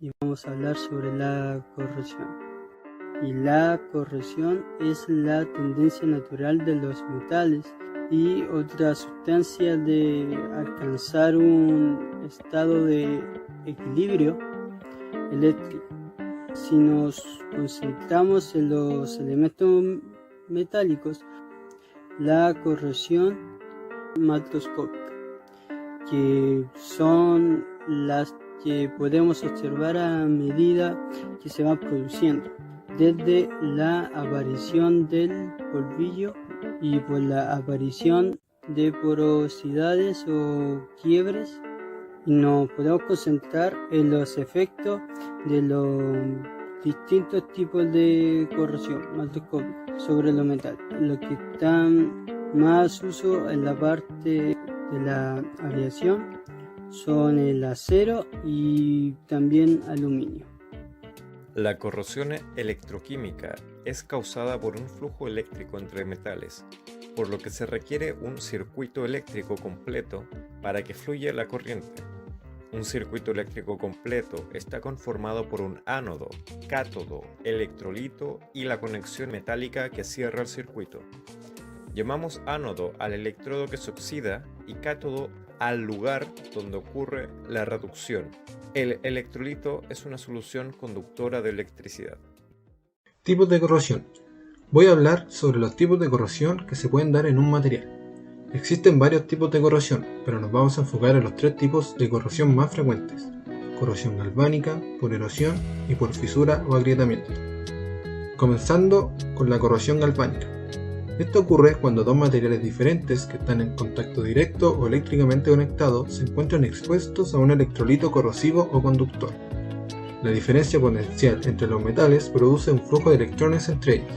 y vamos a hablar sobre la corrosión. Y la corrosión es la tendencia natural de los metales y otras sustancias de alcanzar un estado de equilibrio eléctrico. Si nos concentramos en los elementos metálicos, la corrosión macroscópica, que son las que podemos observar a medida que se van produciendo, desde la aparición del polvillo y por la aparición de porosidades o quiebres, y nos podemos concentrar en los efectos de los distintos tipos de corrosión macroscópica sobre los metales, los que están más uso en la parte de la aviación son el acero y también aluminio. La corrosión electroquímica es causada por un flujo eléctrico entre metales, por lo que se requiere un circuito eléctrico completo para que fluya la corriente. Un circuito eléctrico completo está conformado por un ánodo, cátodo, electrolito y la conexión metálica que cierra el circuito. Llamamos ánodo al electrodo que se oxida y cátodo al lugar donde ocurre la reducción. El electrolito es una solución conductora de electricidad. Tipos de corrosión. Voy a hablar sobre los tipos de corrosión que se pueden dar en un material. Existen varios tipos de corrosión, pero nos vamos a enfocar en los 3 tipos de corrosión más frecuentes: corrosión galvánica, por erosión y por fisura o agrietamiento. Comenzando con la corrosión galvánica. Esto ocurre cuando dos materiales diferentes que están en contacto directo o eléctricamente conectados se encuentran expuestos a un electrolito corrosivo o conductor. La diferencia potencial entre los metales produce un flujo de electrones entre ellos,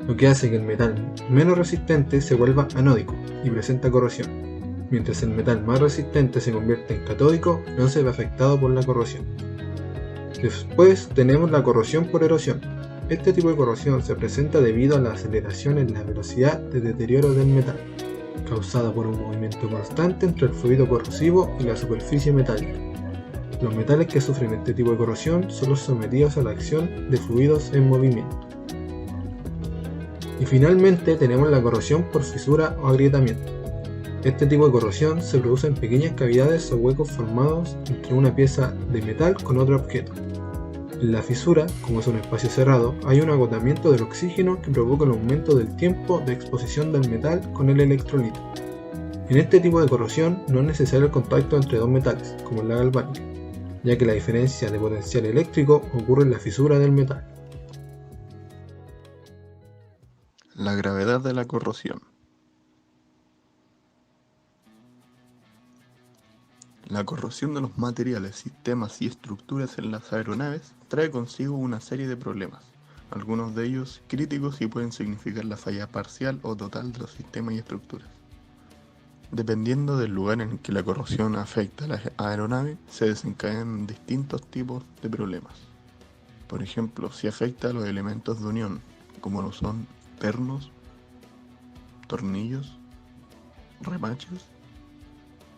lo que hace que el metal menos resistente se vuelva anódico y presenta corrosión, mientras el metal más resistente se convierte en catódico y no se ve afectado por la corrosión. Después tenemos la corrosión por erosión. Este tipo de corrosión se presenta debido a la aceleración en la velocidad de deterioro del metal, causada por un movimiento constante entre el fluido corrosivo y la superficie metálica. Los metales que sufren este tipo de corrosión son los sometidos a la acción de fluidos en movimiento. Y finalmente tenemos la corrosión por fisura o agrietamiento. Este tipo de corrosión se produce en pequeñas cavidades o huecos formados entre una pieza de metal con otro objeto. En la fisura, como es un espacio cerrado, hay un agotamiento del oxígeno que provoca el aumento del tiempo de exposición del metal con el electrolito. En este tipo de corrosión no es necesario el contacto entre dos metales, como en la galvánica, ya que la diferencia de potencial eléctrico ocurre en la fisura del metal. La gravedad de la corrosión. La corrosión de los materiales, sistemas y estructuras en las aeronaves trae consigo una serie de problemas, algunos de ellos críticos y pueden significar la falla parcial o total de los sistemas y estructuras. Dependiendo del lugar en que la corrosión afecta a la aeronave, se desencadenan distintos tipos de problemas. Por ejemplo, si afecta a los elementos de unión, como lo son pernos, tornillos, remaches.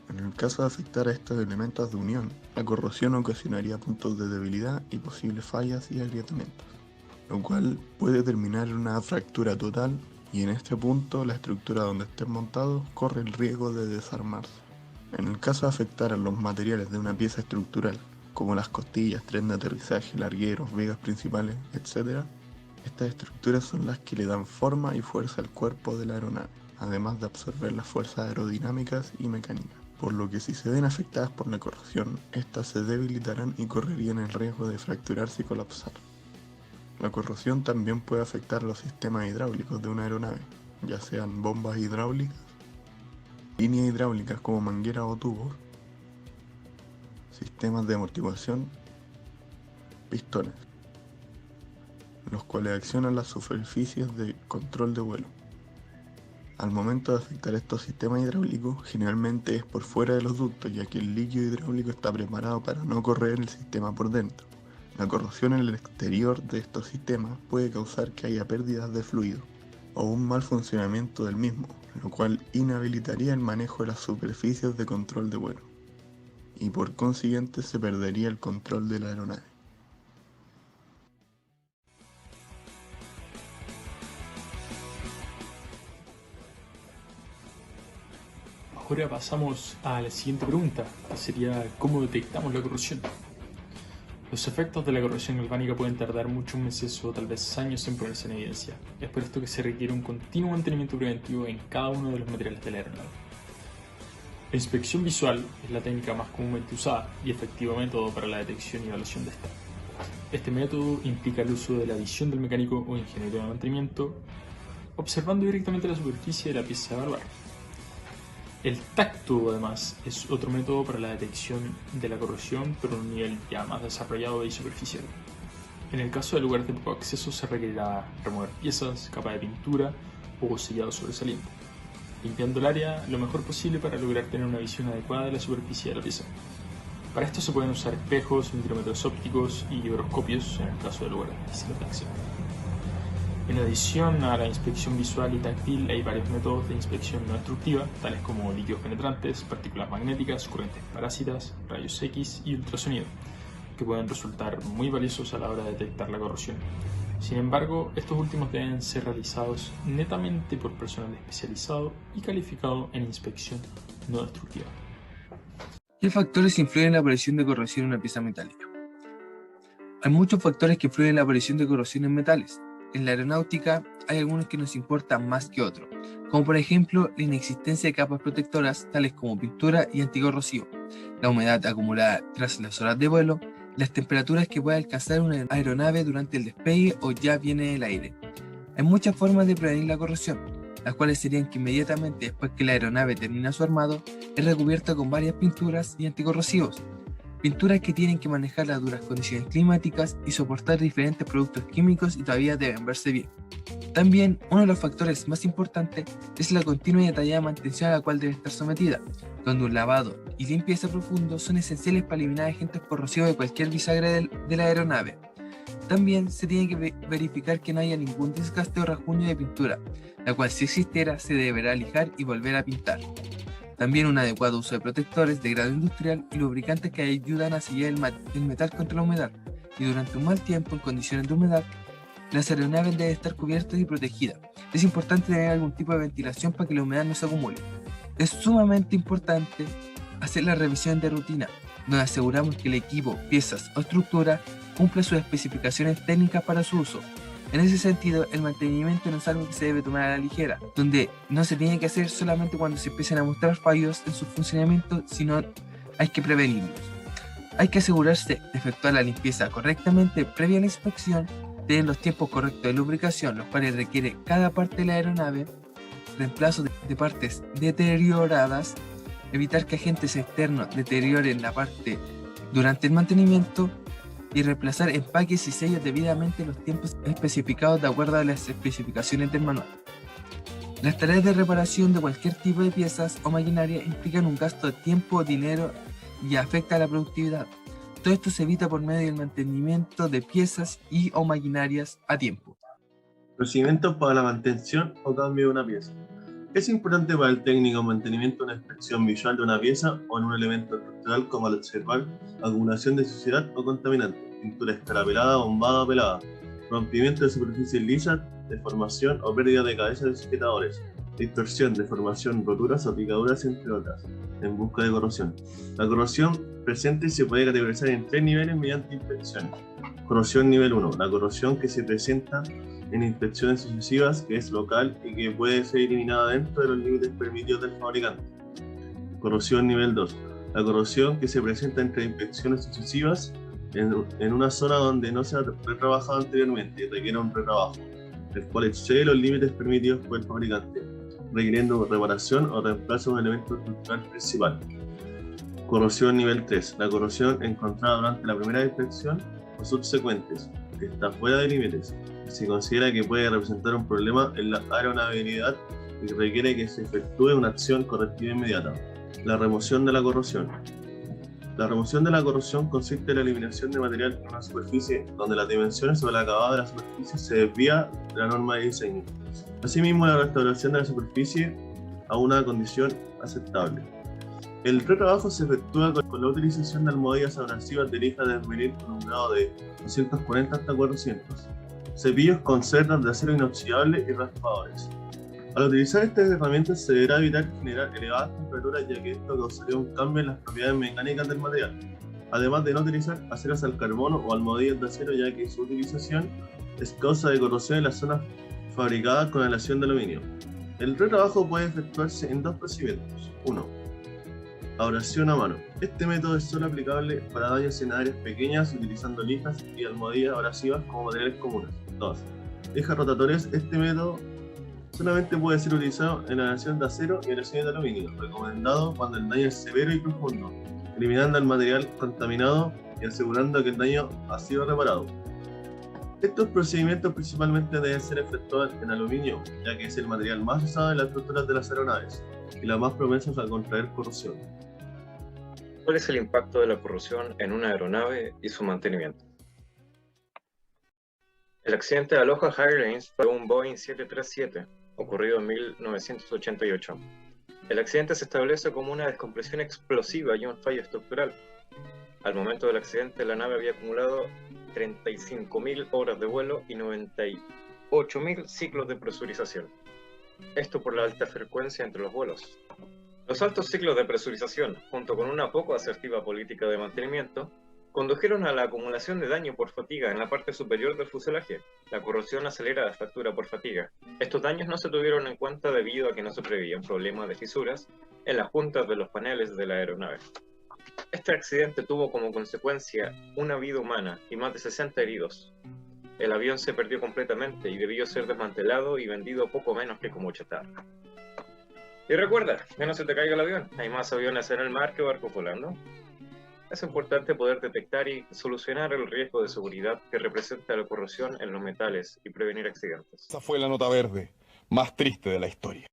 En el caso de afectar a estos elementos de unión, la corrosión ocasionaría puntos de debilidad y posibles fallas y agrietamientos, lo cual puede terminar en una fractura total, y en este punto la estructura donde estén montados corre el riesgo de desarmarse. En el caso de afectar a los materiales de una pieza estructural, como las costillas, tren de aterrizaje, largueros, vigas principales, etc., estas estructuras son las que le dan forma y fuerza al cuerpo de la aeronave, además de absorber las fuerzas aerodinámicas y mecánicas, por lo que si se ven afectadas por la corrosión, estas se debilitarán y correrían el riesgo de fracturarse y colapsar. La corrosión también puede afectar los sistemas hidráulicos de una aeronave, ya sean bombas hidráulicas, líneas hidráulicas como mangueras o tubos, sistemas de amortiguación, pistones, los cuales accionan las superficies de control de vuelo. Al momento de afectar estos sistemas hidráulicos, generalmente es por fuera de los ductos, ya que el líquido hidráulico está preparado para no correr el sistema por dentro. La corrosión en el exterior de estos sistemas puede causar que haya pérdidas de fluido o un mal funcionamiento del mismo, lo cual inhabilitaría el manejo de las superficies de control de vuelo. y por consiguiente se perdería el control de la aeronave. Ahora pasamos a la siguiente pregunta, que sería ¿cómo detectamos la corrosión? Los efectos de la corrosión galvánica pueden tardar muchos meses o tal vez años en ponerse en evidencia. Es por esto que se requiere un continuo mantenimiento preventivo en cada uno de los materiales de la aeronave. La inspección visual es la técnica más comúnmente usada y efectivo método para la detección y evaluación de esta. Este método implica el uso de la visión del mecánico o ingeniero de mantenimiento, observando directamente la superficie de la pieza a evaluar. El tacto, además, es otro método para la detección de la corrosión, pero a un nivel ya más desarrollado y superficial. En el caso de lugares de poco acceso se requerirá remover piezas, capa de pintura o sellado sobresaliente, limpiando el área lo mejor posible para lograr tener una visión adecuada de la superficie de la pieza. Para esto se pueden usar espejos, micrómetros ópticos y higroscopios en el caso de lugares difíciles de acceso. En adición a la inspección visual y táctil hay varios métodos de inspección no destructiva, tales como líquidos penetrantes, partículas magnéticas, corrientes parásitas, rayos X y ultrasonido, que pueden resultar muy valiosos a la hora de detectar la corrosión. Sin embargo, estos últimos deben ser realizados netamente por personal especializado y calificado en inspección no destructiva. ¿Qué factores influyen en la aparición de corrosión en una pieza metálica? Hay muchos factores que influyen en la aparición de corrosión en metales. En la aeronáutica hay algunos que nos importan más que otros, como por ejemplo la inexistencia de capas protectoras tales como pintura y anticorrosivo, la humedad acumulada tras las horas de vuelo, las temperaturas que puede alcanzar una aeronave durante el despegue o ya viene del aire. Hay muchas formas de prevenir la corrosión, las cuales serían que inmediatamente después que la aeronave termina su armado, es recubierta con varias pinturas y anticorrosivos. Pinturas que tienen que manejar las duras condiciones climáticas y soportar diferentes productos químicos y todavía deben verse bien. También, uno de los factores más importantes es la continua y detallada mantención a la cual debe estar sometida, donde un lavado y limpieza profundo son esenciales para eliminar agentes corrosivos de cualquier bisagra de la aeronave. También se tiene que verificar que no haya ningún desgaste o rasguño de pintura, la cual si existiera se deberá lijar y volver a pintar. También un adecuado uso de protectores de grado industrial y lubricantes que ayudan a sellar el metal contra la humedad, y durante un mal tiempo en condiciones de humedad, las aeronaves deben estar cubiertas y protegidas. Es importante tener algún tipo de ventilación para que la humedad no se acumule. Es sumamente importante hacer la revisión de rutina, donde aseguramos que el equipo, piezas o estructura cumpla sus especificaciones técnicas para su uso. En ese sentido, el mantenimiento no es algo que se debe tomar a la ligera, donde no se tiene que hacer solamente cuando se empiecen a mostrar fallos en su funcionamiento, sino hay que prevenirlos. Hay que asegurarse de efectuar la limpieza correctamente previa a la inspección, tener los tiempos correctos de lubricación, los cuales requiere cada parte de la aeronave, reemplazo de partes deterioradas, evitar que agentes externos deterioren la parte durante el mantenimiento, y reemplazar empaques y sellos debidamente en los tiempos especificados de acuerdo a las especificaciones del manual. Las tareas de reparación de cualquier tipo de piezas o maquinaria implican un gasto de tiempo, dinero y afecta a la productividad. Todo esto se evita por medio del mantenimiento de piezas y o maquinarias a tiempo. Procedimientos para la mantención o cambio de una pieza. Es importante para el técnico mantenimiento una inspección visual de una pieza o en un elemento estructural, como al observar acumulación de suciedad o contaminante, pintura escarapelada, bombada o pelada, rompimiento de superficies lisas, deformación o pérdida de cabezas de sujetadores, distorsión, deformación, roturas o picaduras, entre otras, en busca de corrosión. La corrosión presente se puede categorizar en 3 niveles mediante inspecciones. Corrosión nivel 1, la corrosión que se presenta en inspecciones sucesivas, que es local y que puede ser eliminada dentro de los límites permitidos del fabricante. Corrosión nivel 2, la corrosión que se presenta entre inspecciones sucesivas en una zona donde no se ha retrabajado anteriormente y requiere un retrabajo, el cual excede los límites permitidos por el fabricante, requiriendo reparación o reemplazo de un elemento estructural principal. Corrosión nivel 3, la corrosión encontrada durante la primera inspección o subsecuentes, que está fuera de límites. Se considera que puede representar un problema en la aeronavegabilidad y requiere que se efectúe una acción correctiva inmediata. La remoción de la corrosión. La remoción de la corrosión consiste en la eliminación de material en una superficie donde las dimensiones o el acabado de la superficie se desvía de la norma de diseño. Asimismo, la restauración de la superficie a una condición aceptable. El retrabajo se efectúa con la utilización de almohadillas abrasivas de lija de esmeril con un grado de 240 hasta 400, cepillos con cerdas de acero inoxidable y raspadores. Al utilizar estas herramientas se deberá evitar generar elevadas temperaturas, ya que esto causaría un cambio en las propiedades mecánicas del material, además de no utilizar aceros al carbono o almohadillas de acero, ya que su utilización es causa de corrosión en las zonas fabricadas con aleación de aluminio. El retrabajo puede efectuarse en dos procedimientos. 1. Abrasión a mano. Este método es solo aplicable para daños en áreas pequeñas utilizando lijas y almohadillas abrasivas como materiales comunes. 2. Lijas rotatorias. Este método solamente puede ser utilizado en aleación de acero y aleaciones de aluminio, recomendado cuando el daño es severo y profundo, eliminando el material contaminado y asegurando que el daño ha sido reparado. Estos procedimientos principalmente deben ser efectuados en aluminio, ya que es el material más usado en las estructuras de las aeronaves y las más propensas a contraer corrosión. ¿Cuál es el impacto de la corrosión en una aeronave y su mantenimiento? El accidente de Aloha Airlines fue un Boeing 737, ocurrido en 1988. El accidente se establece como una descompresión explosiva y un fallo estructural. Al momento del accidente, la nave había acumulado 35.000 horas de vuelo y 98.000 ciclos de presurización. Esto por la alta frecuencia entre los vuelos. Los altos ciclos de presurización, junto con una poco asertiva política de mantenimiento, condujeron a la acumulación de daño por fatiga en la parte superior del fuselaje. La corrosión acelera la fractura por fatiga. Estos daños no se tuvieron en cuenta debido a que no se preveían problemas de fisuras en las juntas de los paneles de la aeronave. Este accidente tuvo como consecuencia una vida humana y más de 60 heridos. El avión se perdió completamente y debió ser desmantelado y vendido poco menos que como chatarra. Y recuerda, que no se te caiga el avión, hay más aviones en el mar que barcos volando. Es importante poder detectar y solucionar el riesgo de seguridad que representa la corrosión en los metales y prevenir accidentes. Esa fue la nota verde más triste de la historia.